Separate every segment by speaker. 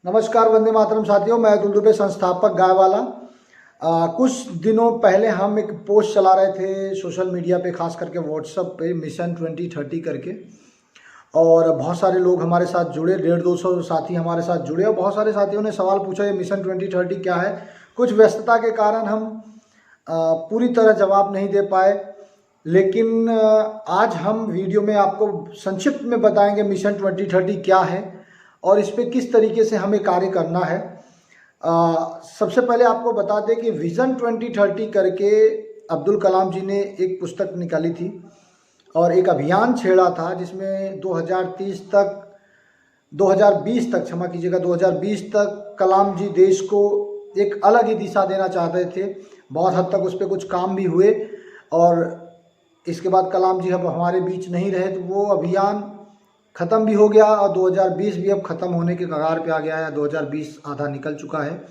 Speaker 1: नमस्कार, वंदे मातरम साथियों। मैं अतुल दुबे, संस्थापक गायवाला। कुछ दिनों पहले हम एक पोस्ट चला रहे थे सोशल मीडिया पे, खास करके व्हाट्सएप पे, मिशन 2030 करके। और बहुत सारे लोग हमारे साथ जुड़े, 150-200 साथी हमारे साथ जुड़े और बहुत सारे साथियों ने सवाल पूछा ये मिशन 2030 क्या है। कुछ व्यस्तता के कारण हम पूरी तरह जवाब नहीं दे पाए, लेकिन आज हम वीडियो में आपको संक्षिप्त में बताएंगे मिशन 2030 क्या है और इस पर किस तरीके से हमें कार्य करना है। सबसे पहले आपको बता दें कि विज़न 2030 करके अब्दुल कलाम जी ने एक पुस्तक निकाली थी और एक अभियान छेड़ा था जिसमें 2020 तक कलाम जी देश को एक अलग ही दिशा देना चाहते थे। बहुत हद तक उस पर कुछ काम भी हुए और इसके बाद कलाम जी अब हमारे बीच नहीं रहे, तो वो अभियान ख़त्म भी हो गया और 2020 भी अब ख़त्म होने के कगार पे आ गया है। 2020 आधा निकल चुका है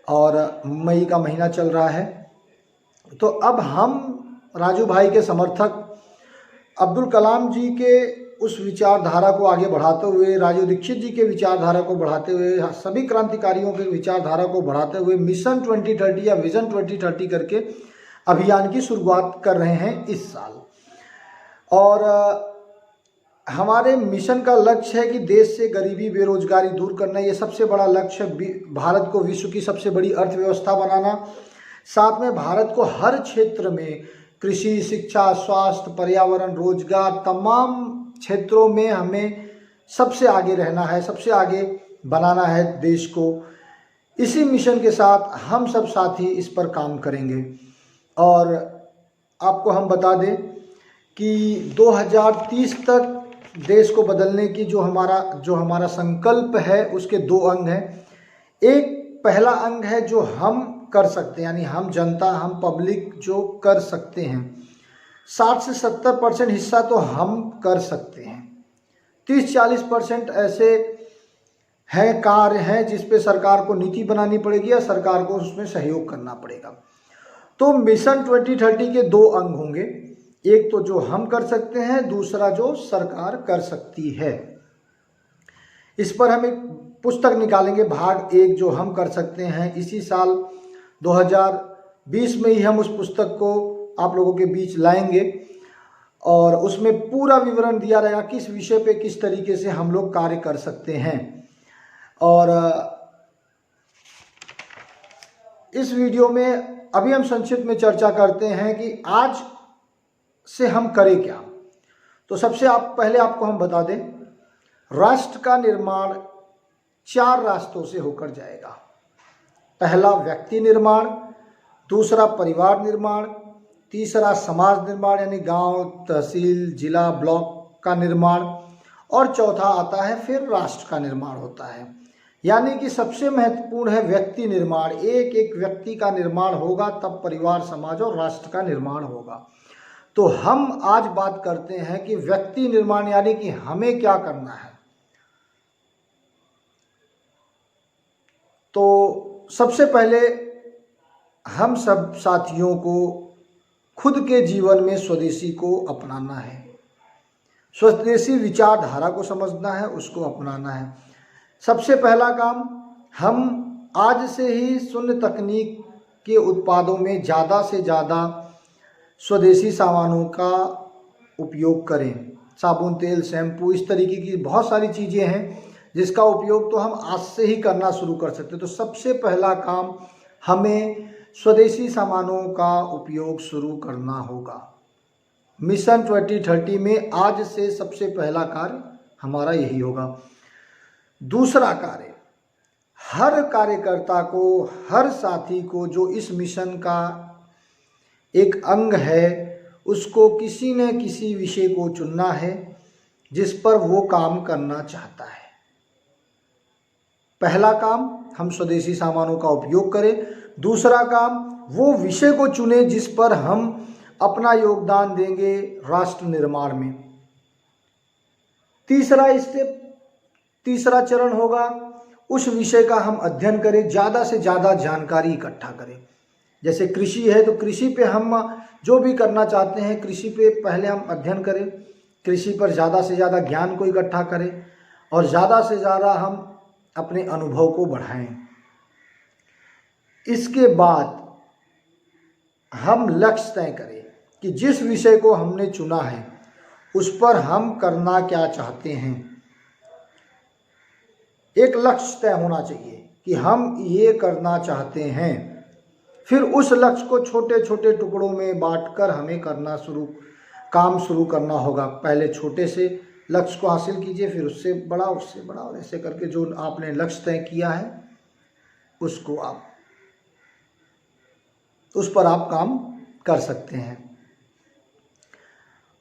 Speaker 1: और मई का महीना चल रहा है। तो अब हम राजू भाई के समर्थक अब्दुल कलाम जी के उस विचारधारा को आगे बढ़ाते हुए, राजू दीक्षित जी के विचारधारा को बढ़ाते हुए, सभी क्रांतिकारियों के विचारधारा को बढ़ाते हुए मिशन 2030 या विज़न 2030 करके अभियान की शुरुआत कर रहे हैं इस साल। और हमारे मिशन का लक्ष्य है कि देश से गरीबी, बेरोजगारी दूर करना। ये सबसे बड़ा लक्ष्य है। भारत को विश्व की सबसे बड़ी अर्थव्यवस्था बनाना, साथ में भारत को हर क्षेत्र में कृषि, शिक्षा, स्वास्थ्य, पर्यावरण, रोजगार, तमाम क्षेत्रों में हमें सबसे आगे रहना है, सबसे आगे बनाना है देश को। इसी मिशन के साथ हम सब साथी इस पर काम करेंगे। और आपको हम बता दें कि 2030 तक देश को बदलने की जो हमारा संकल्प है उसके दो अंग हैं। एक पहला अंग है जो हम कर सकते हैं, यानी हम जनता, हम पब्लिक जो कर सकते हैं। 60 से 70% हिस्सा तो हम कर सकते हैं। 30-40% ऐसे हैं, कार्य हैं जिस पे सरकार को नीति बनानी पड़ेगी या सरकार को उसमें सहयोग करना पड़ेगा। तो मिशन 2030 के दो अंग होंगे, एक तो जो हम कर सकते हैं, दूसरा जो सरकार कर सकती है। इस पर हम एक पुस्तक निकालेंगे, भाग 1 जो हम कर सकते हैं। इसी साल 2020 में ही हम उस पुस्तक को आप लोगों के बीच लाएंगे और उसमें पूरा विवरण दिया रहेगा किस विषय पे किस तरीके से हम लोग कार्य कर सकते हैं। और इस वीडियो में अभी हम संक्षिप्त में चर्चा करते हैं कि आज से हम करें क्या। तो सबसे पहले आपको हम बता दें, राष्ट्र का निर्माण 4 रास्तों से होकर जाएगा। पहला व्यक्ति निर्माण, दूसरा परिवार निर्माण, तीसरा समाज निर्माण यानी गांव, तहसील, जिला, ब्लॉक का निर्माण, और चौथा आता है फिर राष्ट्र का निर्माण होता है। यानी कि सबसे महत्वपूर्ण है व्यक्ति निर्माण। एक एक व्यक्ति का निर्माण होगा तब परिवार, समाज और राष्ट्र का निर्माण होगा। तो हम आज बात करते हैं कि व्यक्ति निर्माण यानी कि हमें क्या करना है। तो सबसे पहले हम सब साथियों को खुद के जीवन में स्वदेशी को अपनाना है, स्वदेशी विचारधारा को समझना है, उसको अपनाना है। सबसे पहला काम, हम आज से ही शून्य तकनीक के उत्पादों में ज़्यादा से ज़्यादा स्वदेशी सामानों का उपयोग करें। साबुन, तेल, शैम्पू, इस तरीके की बहुत सारी चीज़ें हैं जिसका उपयोग तो हम आज से ही करना शुरू कर सकते हैं। तो सबसे पहला काम, हमें स्वदेशी सामानों का उपयोग शुरू करना होगा। मिशन 2030 में आज से सबसे पहला कार्य हमारा यही होगा। दूसरा कार्य, हर कार्यकर्ता को, हर साथी को जो इस मिशन का एक अंग है, उसको किसी न किसी विषय को चुनना है जिस पर वो काम करना चाहता है। पहला काम, हम स्वदेशी सामानों का उपयोग करें। दूसरा काम, वो विषय को चुने जिस पर हम अपना योगदान देंगे राष्ट्र निर्माण में। तीसरा चरण होगा, उस विषय का हम अध्ययन करें, ज़्यादा से ज़्यादा जानकारी इकट्ठा करें। जैसे कृषि है तो कृषि पे हम जो भी करना चाहते हैं, कृषि पे पहले हम अध्ययन करें, कृषि पर ज़्यादा से ज़्यादा ज्ञान को इकट्ठा करें और ज़्यादा से ज़्यादा हम अपने अनुभव को बढ़ाएं। इसके बाद हम लक्ष्य तय करें कि जिस विषय को हमने चुना है उस पर हम करना क्या चाहते हैं। एक लक्ष्य तय होना चाहिए कि हम ये करना चाहते हैं। फिर उस लक्ष्य को छोटे छोटे टुकड़ों में बांटकर हमें काम शुरू करना होगा। पहले छोटे से लक्ष्य को हासिल कीजिए, फिर उससे बड़ा, और ऐसे करके जो आपने लक्ष्य तय किया है उसको उस पर आप काम कर सकते हैं।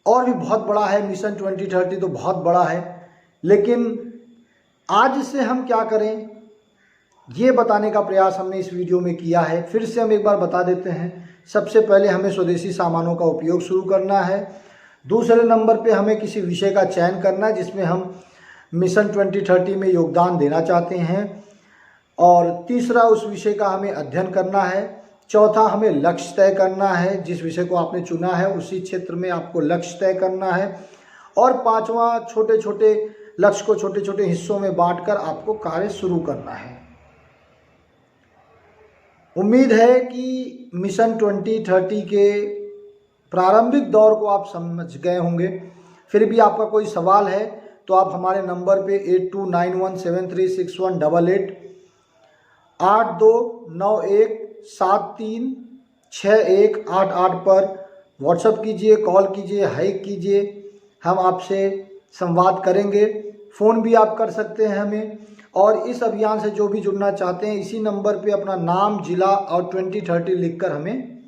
Speaker 1: और भी बहुत बड़ा है मिशन 2030, तो बहुत बड़ा है, लेकिन आज से हम क्या करें ये बताने का प्रयास हमने इस वीडियो में किया है। फिर से हम एक बार बता देते हैं। सबसे पहले हमें स्वदेशी सामानों का उपयोग शुरू करना है। दूसरे नंबर पे हमें किसी विषय का चयन करना है जिसमें हम मिशन 2030 में योगदान देना चाहते हैं। और तीसरा, उस विषय का हमें अध्ययन करना है। चौथा, हमें लक्ष्य तय करना है। जिस विषय को आपने चुना है उसी क्षेत्र में आपको लक्ष्य तय करना है। और पांचवा, छोटे छोटे लक्ष्य को छोटे छोटे हिस्सों में बांटकर आपको कार्य शुरू करना है। उम्मीद है कि मिशन 2030 के प्रारंभिक दौर को आप समझ गए होंगे। फिर भी आपका कोई सवाल है तो आप हमारे नंबर पे 8291736188 8291736188 पर व्हाट्सएप कीजिए, कॉल कीजिए, हाइक कीजिए। हम आपसे संवाद करेंगे। फ़ोन भी आप कर सकते हैं हमें। और इस अभियान से जो भी जुड़ना चाहते हैं इसी नंबर पे अपना नाम, जिला और 2030 लिखकर हमें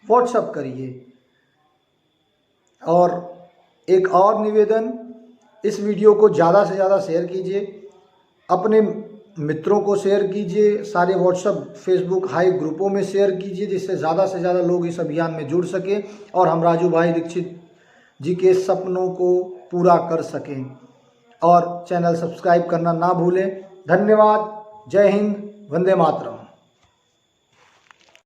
Speaker 1: व्हाट्सएप करिए। और एक और निवेदन, इस वीडियो को ज़्यादा से ज़्यादा शेयर कीजिए, अपने मित्रों को शेयर कीजिए, सारे व्हाट्सएप, फेसबुक, हाई ग्रुपों में शेयर कीजिए, जिससे ज़्यादा से ज़्यादा लोग इस अभियान में जुड़ सकें और हम राजू भाई दीक्षित जी के सपनों को पूरा कर सकें। और चैनल सब्सक्राइब करना ना भूलें। धन्यवाद। जय हिंद। वंदे मातरम।